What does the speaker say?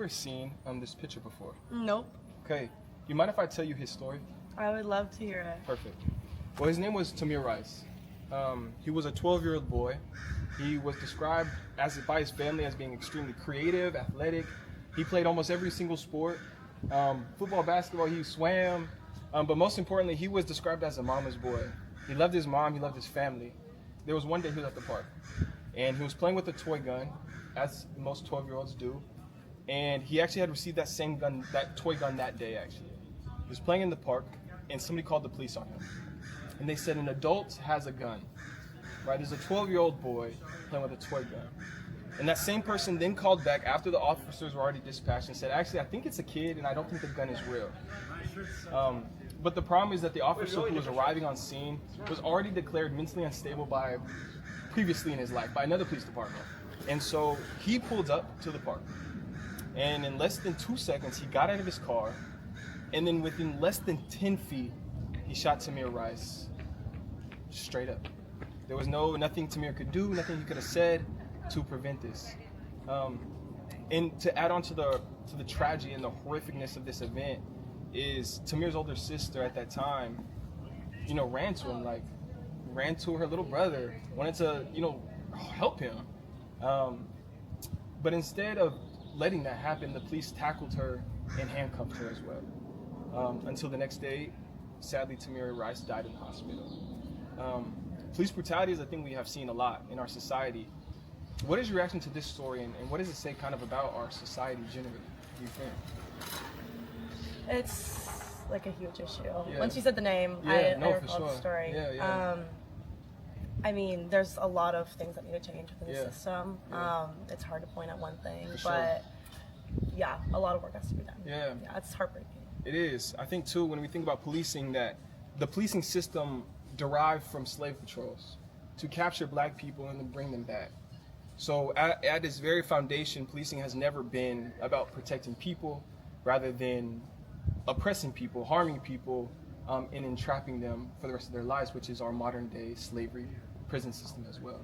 ever seen this picture before? Nope. Okay. You mind if I tell you his story? I would love to hear it. Perfect. Well, his name was Tamir Rice. He was a 12-year-old boy. He was described by his family as being extremely creative, athletic. He played almost every single sport. Football, basketball, he swam. But most importantly, he was described as a mama's boy. He loved his mom, he loved his family. There was one day he was at the park, and he was playing with a toy gun, as most 12-year-olds do. And he actually had received that same gun, that toy gun that day, actually. He was playing in the park, and somebody called the police on him. And they said an adult has a gun, right? There's a 12-year-old boy playing with a toy gun. And that same person then called back after the officers were already dispatched and said, actually, I think it's a kid, and I don't think the gun is real. But the problem is that the officer who was arriving on scene was already declared mentally unstable by previously in his life, by another police department. And so he pulled up to the park. And in less than 2 seconds, he got out of his car. And then within less than 10 feet, he shot Tamir Rice straight up. There was nothing Tamir could do, nothing he could have said to prevent this. And to add on to the tragedy and the horrificness of this event is Tamir's older sister at that time, ran to him, ran to her little brother, wanted to, help him. But instead of letting that happen, the police tackled her and handcuffed her as well. Until the next day, sadly, Tamir Rice died in the hospital. Police brutality is a thing we have seen a lot in our society. What is your reaction to this story, and what does it say kind of about our society generally, do you think? It's like a huge issue. Yeah. Once you said the name, I recalled the story. Yeah. I mean, there's a lot of things that need to change within Yeah. the system. Yeah. It's hard to point at one thing, For sure. but yeah, a lot of work has to be done. Yeah. Yeah, it's heartbreaking. It is. I think, too, when we think about policing, that the policing system derived from slave patrols to capture black people and then bring them back. So at its very foundation, policing has never been about protecting people rather than oppressing people, harming people, and entrapping them for the rest of their lives, which is our modern day slavery prison system as well.